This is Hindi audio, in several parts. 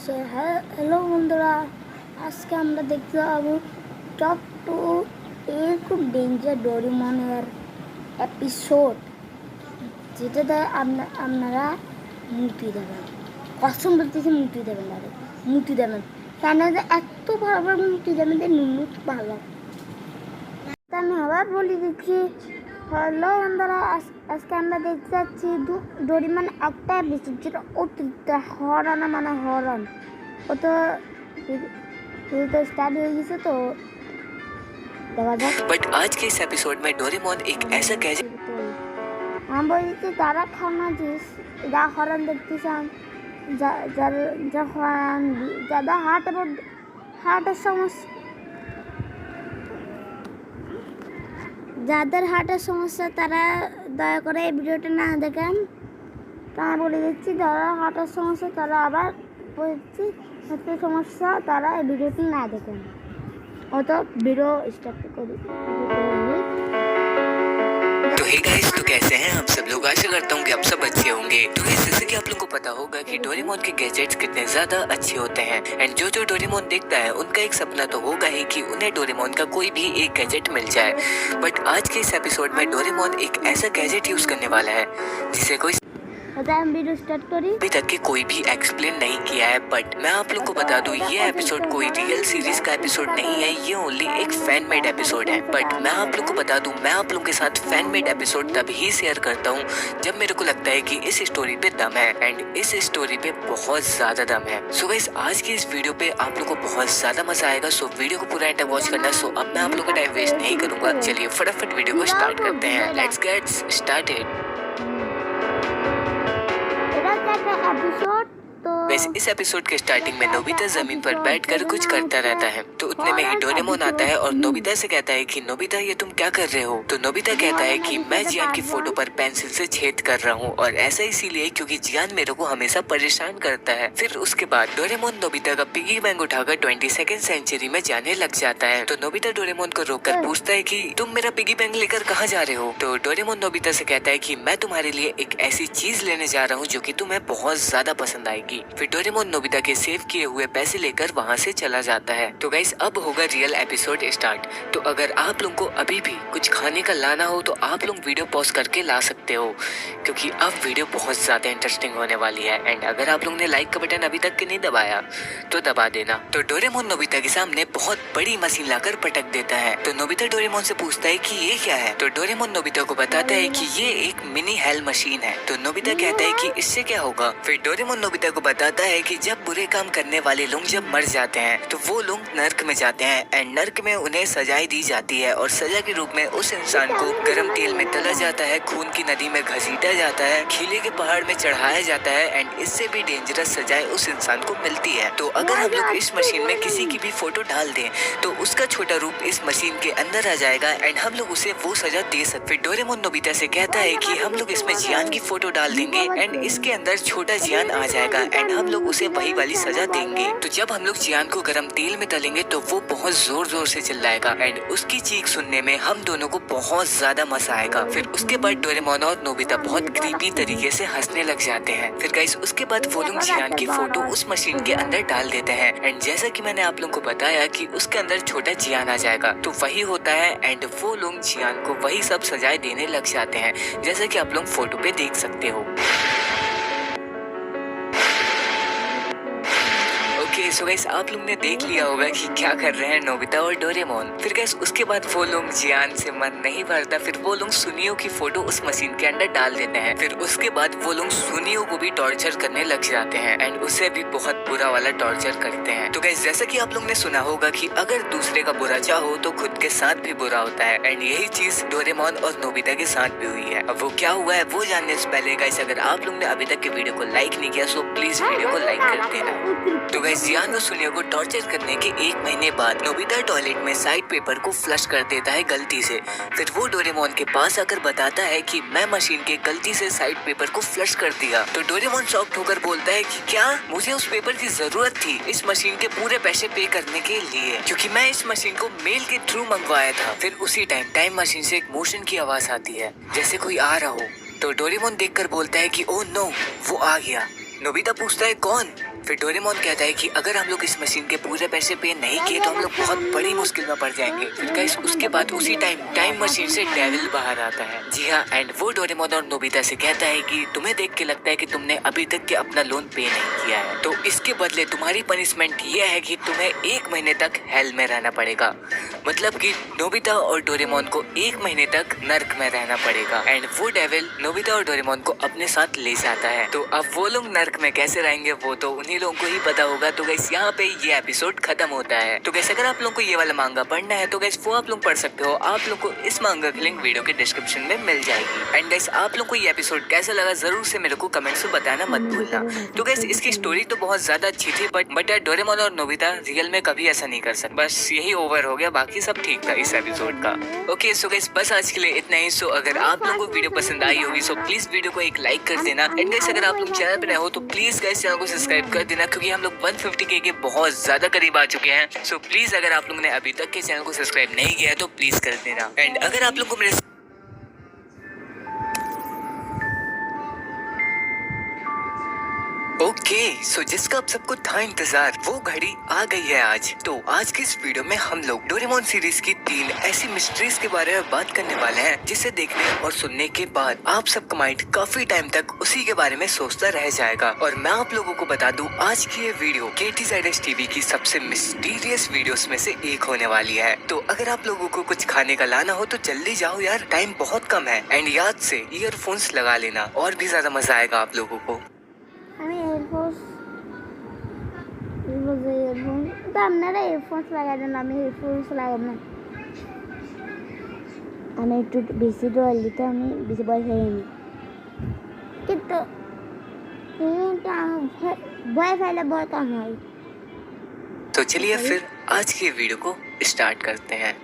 সো হ্যালো বন্ধুরা, আজকে আমরা দেখতে পাবো টপ টু এর খুব ডেঞ্জার ডোরেমনের এপিসোড, যেটাতে আপনারা মুক্তি দেবেন। কসম বলতেছি মুক্তি দেবেন, মুক্তি দেবেন। কেন এত ভালো মুক্তি দেবেন যে নুনুক ভালো। আমি আবার বলে দিচ্ছি, হ্যালো বন্ধুরা, আজকে আমরা দেখতে যাচ্ছি ডোরেমন একটা এপিসোড যেটা অতিরিক্ত হরন, মানে হরন। ও তো स्टार्ट हो गई से तो बट आज के इस एपिसोड में डोरेमोन एक ऐसा गैजेट हम বলছি তারা খানা জিনিস যা হরন দেখতেছেন, যাদের হার্টের সমস্যা, যাদের হার্টের সমস্যা তারা দয়া করে এই ভিডিওটা না দেখেন। তা বলে দিচ্ছি, যারা হার্টের সমস্যা তারা আবার বলছি হার্টের সমস্যা তারা এই ভিডিওটি না দেখেন। অত ভিডিও স্টাर्ट করি। तो हे गाइस, तो कैसे हैं आप सब लोग? आशा करता हूँ कि आप सब अच्छे होंगे। तो जैसे कि आप लोगों को पता होगा कि डोरेमोन के गैजेट्स कितने ज्यादा अच्छे होते हैं एंड जो डोरेमोन देखता है उनका एक सपना तो होगा ही कि उन्हें डोरेमोन का कोई भी एक गैजेट मिल जाए। बट आज के इस एपिसोड में डोरेमोन एक ऐसा गैजेट यूज करने वाला है जिसे कोई वीडियो स्टार्ट करी अभी तक के कोई भी एक्सप्लेन नहीं किया है। बट मैं आप लोग को बता दूं, ये एपिसोड कोई रियल सीरीज का एपिसोड नहीं है, ये ओनली एक फैन मेड एपिसोड है। बट मैं आप लोग को बता दूं, मैं आप लोगों के साथ फैन मेड एपिसोड तभी शेयर करता हूँ जब मेरे को लगता है कि इस स्टोरी पे दम है एंड इस स्टोरी पे बहुत ज्यादा दम है। सो गाइस, आज की इस वीडियो पे आप लोग को बहुत ज्यादा मजा आएगा। सो वीडियो को पूरा एंड तक वॉच करना। सो अब मैं आप लोग का टाइम वेस्ट नहीं करूंगा, चलिए फटाफट वीडियो को स्टार्ट करते हैं। Let's get started. एपिसोड वैसे इस एपिसोड के स्टार्टिंग में नोबिता जमीन पर बैठकर कुछ करता रहता है, तो उतने में ही डोरेमोन आता है और नोबिता से कहता है कि नोबिता, ये तुम क्या कर रहे हो? तो नोबिता कहता है कि मैं जियान की फोटो पर पेंसिल से छेद कर रहा हूँ, और ऐसा इसीलिए क्योंकि जियान मेरे को हमेशा परेशान करता है। फिर उसके बाद डोरेमोन नोबिता का पिगी बैंक उठाकर 22वीं सेंचुरी में जाने लग जाता है। तो नोबिता डोरेमोन को रोककर पूछता है कि तुम मेरा पिगी बैंक लेकर कहाँ जा रहे हो? तो डोरेमोन नोबिता से कहता है कि मैं तुम्हारे लिए एक ऐसी चीज लेने जा रहा हूँ जो कि तुम्हें बहुत ज्यादा पसंद आएगी। फिर डोरेमोन नोबिता के सेव किए हुए पैसे लेकर वहाँ से चला जाता है। तो गाइस, अब होगा रियल एपिसोड स्टार्ट। तो अगर आप लोगों को अभी भी कुछ खाने का लाना हो तो आप लोग वीडियो पॉज करके ला सकते हो, क्योंकि अब वीडियो बहुत ज्यादा इंटरेस्टिंग होने वाली है। एंड अगर आप लोगों ने लाइक का बटन अभी तक के नहीं दबाया तो दबा देना। तो डोरेमोन नोबिता के सामने बहुत बड़ी मशीन लाकर पटक देता है। तो नोबिता डोरेमोन से पूछता है कि ये क्या है? तो डोरेमोन नोबिता को बताता है कि ये एक मिनी हेल मशीन है। तो नोबिता कहता है कि इससे क्या होगा? फिर डोरेमोन नोबिता को बताता है कि जब बुरे काम करने वाले लोग जब मर जाते हैं तो वो लोग नर्क में जाते हैं एंड नर्क में उन्हें सजाएं दी जाती है, और सजा के रूप में उस इंसान को गर्म तेल में तला जाता है, खून की नदी में घसीटा जाता है, खीले के पहाड़ में चढ़ाया जाता है एंड इससे भी डेंजरस सजाएं उस इंसान को मिलती है। तो अगर हम लोग इस मशीन में किसी की भी फोटो डाल दें तो उसका छोटा रूप इस मशीन के अंदर आ जाएगा एंड हम लोग उसे वो सजा दे सकते। फिर डोरेमोन नोबिता से कहता है कि हम लोग इसमें जियान की फोटो डाल देंगे एंड इसके अंदर छोटा जियान आ जाएगा एंड हम लोग उसे वही वाली सजा देंगे। तो जब हम लोग जियान को गरम तेल में तलेंगे तो वो बहुत जोर जोर से चिल्लाएगा एंड उसकी चीख सुनने में हम दोनों को बहुत ज्यादा मजा आएगा। फिर उसके बाद डोरेमोन और नोबिता बहुत क्रीपी तरीके से हंसने लग जाते हैं। फिर गाइस, उसके बाद वो लोग जियान की फोटो उस मशीन के अंदर डाल देते हैं एंड जैसा कि मैंने आप लोगों को बताया कि उसके अंदर छोटा जियान आ जाएगा, तो वही होता है एंड वो लोग जियान को वही सब सजाएं देने लग जाते हैं, जैसा कि आप लोग फोटो पे देख सकते हो। सो गाइस, आप लोग ने देख लिया होगा कि क्या कर रहे हैं नोबिता और डोरेमोन। फिर गाइस, उसके बाद वो लोग जियान से मन नहीं भरता, फिर वो लोग सुनियो की फोटो उस मशीन के अंदर डाल देते हैं। फिर उसके बाद वो लोग सुनियो को भी टॉर्चर करने लग जाते हैं एंड उसे भी बहुत बुरा वाला टॉर्चर करते हैं। तो गाइस, जैसा कि आप लोग ने सुना होगा कि अगर दूसरे का बुरा चाहो तो खुद के साथ भी बुरा होता है एंड यही चीज डोरेमोन और नोबिता के साथ भी हुई है। अब वो क्या हुआ है वो जानने से पहले गाइस, अगर आप लोग ने अभी तक के वीडियो को लाइक नहीं किया सो प्लीज वीडियो को लाइक कर देना। तो गाइस, जियान और सुनियो को टॉर्चर करने के 1 महीने बाद नोबिता टॉयलेट में साइड पेपर को फ्लश कर देता है गलती से। फिर वो डोरेमोन के पास आकर बताता है कि मैं मशीन के गलती से साइड पेपर को फ्लश कर दिया। तो डोरेमोन शॉक्ड होकर बोलता है कि क्या मुझे उस पेपर की जरूरत थी इस मशीन के पूरे पैसे पे करने के लिए, क्योंकि मैं इस मशीन को मेल के थ्रू मंगवाया था। फिर उसी टाइम मशीन से एक मोशन की आवाज आती है जैसे कोई आ रहा हो। तो डोरेमोन देखकर बोलता है कि ओह नो, वो आ गया। नोबिता पूछता है कौन? फिर डोरेमोन कहता है कि अगर हम लोग इस मशीन के पूरे पैसे पे नहीं किए तो हम लोग बहुत बड़ी मुश्किल में पड़ जाएंगे। फिर गाइस उसके बाद उसी टाइम मशीन से डेविल बाहर आता है। जी हाँ, एंड वो डोरेमोन और नोबिता से कहता है कि तुम्हें देख के लगता है कि तुमने अभी तक के अपना लोन पे नहीं किया है, तो इसके बदले तुम्हारी पनिशमेंट ये है कि तुम्हें 1 महीने तक हेल में रहना पड़ेगा। मतलब कि नोबिता और डोरेमोन को 1 महीने तक नर्क में रहना पड़ेगा। एंड वो डेविल नोबिता और डोरेमोन को अपने साथ ले जाता है। तो अब वो लोग नर्क में कैसे रहेंगे वो तो उन्हीं लोगों को ही पता होगा। तो गाइस यहाँ पे ये एपिसोड खत्म होता है। तो गाइस अगर आप लोगों को ये वाला मांगा पढ़ना है तो गाइस वो आप लोग पढ़ सकते हो। आप लोग को इस मांगा की लिंक वीडियो के डिस्क्रिप्शन में मिल जाएगी। एंड गाइस आप लोग को ये एपिसोड कैसा लगा जरूर से मेरे को कमेंट्स में बताना मत भूलना। तो गाइस इसकी स्टोरी तो बहुत ज्यादा अच्छी थी बट डोरेमोन और नोबिता रियल में कभी ऐसा नहीं कर सकते। बस यही ओवर हो गया, बाकी सब ठीक था इस एपिसोड का। ओके सो गाइस बस आज के लिए इतना ही। सो अगर आप लोगों को वीडियो पसंद आई होगी सो प्लीज वीडियो को एक लाइक कर देना। एंड गाइस अगर आप लोग चैनल पे नए हो तो प्लीज गाइस चैनल को सब्सक्राइब कर देना, क्योंकि हम लोग 150K के बहुत ज्यादा करीब आ चुके हैं। सो प्लीज अगर आप लोगों ने अभी तक के चैनल को सब्सक्राइब नहीं किया है तो प्लीज कर देना। एंड अगर आप लोग को मेरे ओके सो जिसका आप सबको था इंतजार वो घड़ी आ गई है आज। तो आज की इस वीडियो में हम लोग डोरेमोन सीरीज की 3 ऐसी मिस्ट्रीज के बारे में बात करने वाले हैं जिसे देखने और सुनने के बाद आप सबका माइंड काफी टाइम तक उसी के बारे में सोचता रह जाएगा। और मैं आप लोगों को बता दूं आज की ये वीडियो KTZS TV की सबसे मिस्टीरियस वीडियोस में से एक होने वाली है। तो अगर आप लोगों को कुछ खाने का लाना हो तो जल्दी जाओ यार, टाइम बहुत कम है। एंड याद से ईयरफोन्स लगा लेना और भी ज्यादा मजा आएगा आप लोगों को। আমি এয়ারফোর্স তো আপনারা এয়ারফোর্স লাগাই দেন, আমি এয়ারফোর্স লাগাব না। আমি একটু বেশি ডল দিতে আমি বেশি পয়সা নিই, কিন্তু ভয় পাইলে ভয় কম হয়। तो चलिए फिर आज की वीडियो को स्टार्ट करते हैं।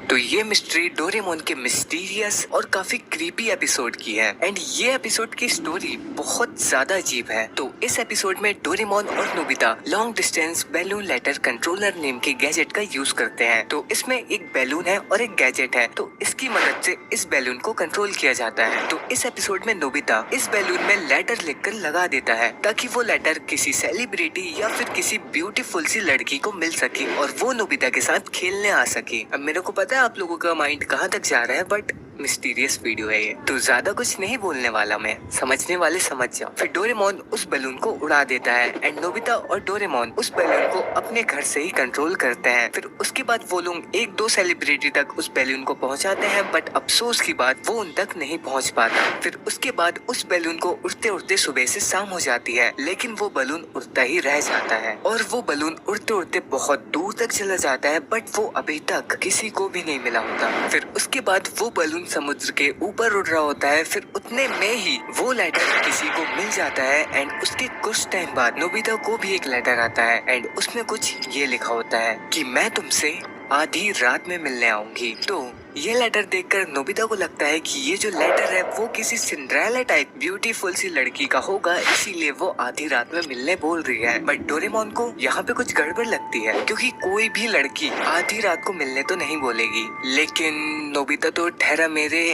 तो ये मिस्ट्री डोरेमोन के मिस्टीरियस और काफी क्रीपी एपिसोड की है। एंड ये एपिसोड की स्टोरी बहुत ज्यादा अजीब है। तो इस एपिसोड में डोरेमोन और Nobita long distance balloon letter controller name के गैजेट का यूज करते हैं। तो इसमें एक बैलून है और एक गैजेट है, तो इसकी मदद से इस बैलून को कंट्रोल किया जाता है। तो इस एपिसोड में नोबिता इस बैलून में लेटर लिखकर लगा देता है ताकि वो लेटर किसी सेलिब्रिटी या फिर किसी ब्यूटीफुल सी लड़की को मिल सके और वो नोबिता के साथ खेलने आ सके। अब मेरे को पता है आप लोगों का माइंड कहाँ तक जा रहा है, बट मिस्टीरियस वीडियो है ये, तो ज्यादा कुछ नहीं बोलने वाला मैं, समझने वाले समझ जाओ। फिर डोरेमोन उस बैलून को उड़ा देता है एंड नोबिता और डोरेमोन उस बैलून को अपने घर से ही कंट्रोल करते हैं। फिर उसके बाद वो लोग 1-2 सेलिब्रिटी तक उस बैलून को पहुंचाते हैं, बट अफसोस की बात वो उन तक नहीं पहुंच पाता। फिर उसके बाद उस बैलून को उड़ते उड़ते सुबह से शाम हो जाती है, लेकिन वो बैलून उड़ता ही रह जाता है और वो बैलून उड़ते उड़ते बहुत दूर तक चला जाता है, बट वो अभी तक किसी को भी नहीं मिला होता। फिर उसके बाद वो बैलून समुद्र के ऊपर उड़ रहा होता है। फिर उतने में ही वो लेटर किसी को मिल जाता है एंड उसके कुछ टाइम बाद नोबिता को भी एक लेटर आता है एंड उसमें कुछ ये लिखा होता है कि मैं तुमसे आधी रात में मिलने आऊंगी। तो ये लेटर देखकर नोबिता को लगता है कि ये जो लेटर है वो किसी सिंड्रेला टाइप ब्यूटीफुल सी लड़की का होगा, इसीलिए वो आधी रात में मिलने बोल रही है। बट डोरेमोन को यहाँ पे कुछ गड़बड़ लगती है, क्योंकि कोई भी लड़की आधी रात को मिलने तो नहीं बोलेगी। लेकिन नोबिता तो ठहरा मेरे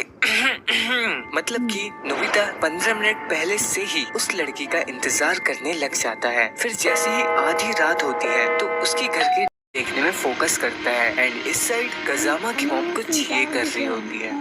मतलब कि नोबिता 15 मिनट पहले से ही उस लड़की का इंतजार करने लग जाता है। फिर जैसे ही आधी रात होती है तो उसकी घर की देखने में फोकस करता है एंड इस साइड कजामा की मॉम कुछ ये कर रही होती है।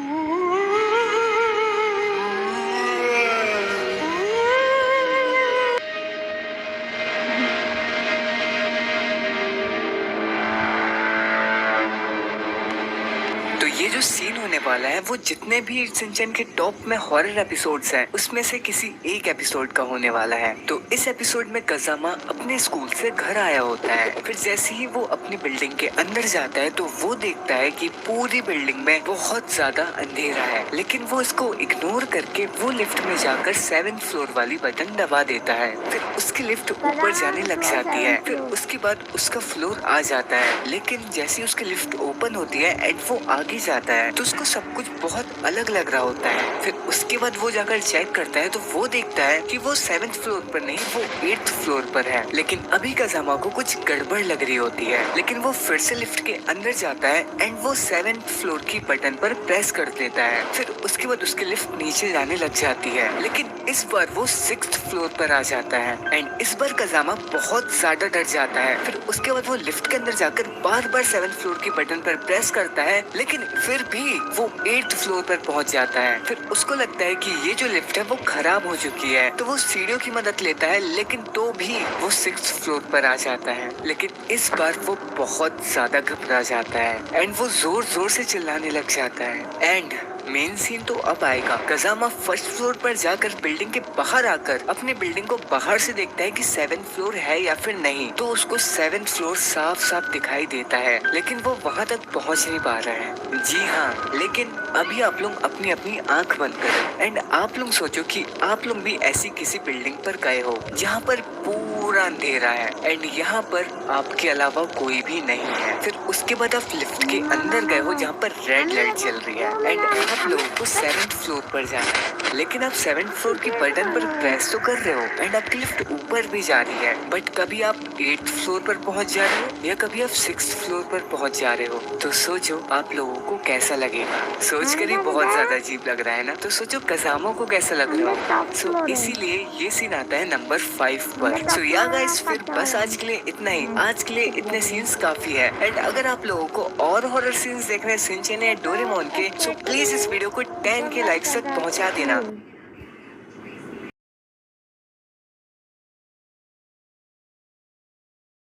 तो ये जो सीन होने वाला है वो जितने भी शिनचैन के टॉप में हॉरर एपिसोड्स हैं उसमें से किसी एक एपिसोड का होने वाला है। तो इस एपिसोड में कजामा अपने स्कूल से घर आया होता है। फिर जैसे ही वो अपनी बिल्डिंग के अंदर जाता है तो वो देखता है कि पूरी बिल्डिंग में बहुत ज्यादा अंधेरा है, लेकिन वो इसको इग्नोर करके वो लिफ्ट में जाकर 7th फ्लोर वाली बटन दबा देता है। फिर उसकी लिफ्ट ऊपर जाने लग जाती है। फिर उसके बाद उसका फ्लोर आ जाता है, लेकिन जैसे उसकी लिफ्ट ओपन होती है एंड वो आगे जाता जाता है तो उसको सब कुछ बहुत अलग लग रहा होता है। फिर उसके बाद वो जाकर चेक करता है तो वो देखता है कि वो 7th फ्लोर पर नहीं, वो 8th फ्लोर पर है। लेकिन अभी काजामा को कुछ गड़बड़ लग रही होती है, लेकिन वो फिर से लिफ्ट के अंदर जाता है एंड वो 7th फ्लोर की बटन पर प्रेस कर देता है। फिर उसके बाद उसकी लिफ्ट नीचे जाने लग जाती है, लेकिन इस बार वो 6th फ्लोर पर आ जाता है एंड इस बार काजामा बहुत ज्यादा डर जाता है। फिर उसके बाद वो लिफ्ट के अंदर जाकर बार बार 7th फ्लोर की बटन पर प्रेस करता है, लेकिन फिर भी वो 8th फ्लोर पर पहुंच जाता है। फिर उसको लगता है कि ये जो लिफ्ट है वो खराब हो चुकी है, तो वो सीढ़ियों की मदद लेता है, लेकिन तो भी वो 6th फ्लोर पर आ जाता है। लेकिन इस बार वो बहुत ज्यादा घबरा जाता है एंड वो जोर जोर से चिल्लाने लग जाता है। एंड मेन सीन तो अब आएगा। काजामा फर्स्ट फ्लोर पर जाकर बिल्डिंग के बाहर आकर अपने बिल्डिंग को बाहर से देखता है कि 7th फ्लोर है या फिर नहीं, तो उसको 7th फ्लोर साफ साफ दिखाई देता है, लेकिन वो वहाँ तक पहुँच नहीं पा रहा है। जी हाँ, लेकिन अभी आप लोग अपनी अपनी आंख बंद करें एंड आप लोग सोचो कि आप लोग भी ऐसी किसी बिल्डिंग पर गए हो जहाँ पर पूरा अंधेरा है एंड यहाँ पर आपके अलावा कोई भी नहीं है। फिर उसके बाद आप लिफ्ट के अंदर गए हो जहाँ पर रेड लाइट जल रही है एंड आप लोगों को 7th फ्लोर पर जाना है, लेकिन आप 7th फ्लोर की बटन पर प्रेस तो कर रहे हो एंड आपकी लिफ्ट ऊपर भी जा रही है, बट कभी आप 8th फ्लोर पर पहुंच जा रहे हो या कभी आप 6th फ्लोर पर पहुंच जा रहे हो। तो सोचो आप लोगों को कैसा लगेगा। सोच कर ही बहुत ज्यादा अजीब लग रहा है ना, तो सोचो काजामा को कैसा लग रहा होगा। सो इसीलिए ये सीन आता है नंबर 5 पर। सो या गाइस, फिर बस आज के लिए इतना ही। आज के लिए इतने सीन्स काफी है एंड अगर आप लोगों को और हॉरर सीन्स देखने शिनचैन या डोरेमोन के, सो प्लीज इस वीडियो को 10 के लाइक्स तक पहुंचा देना।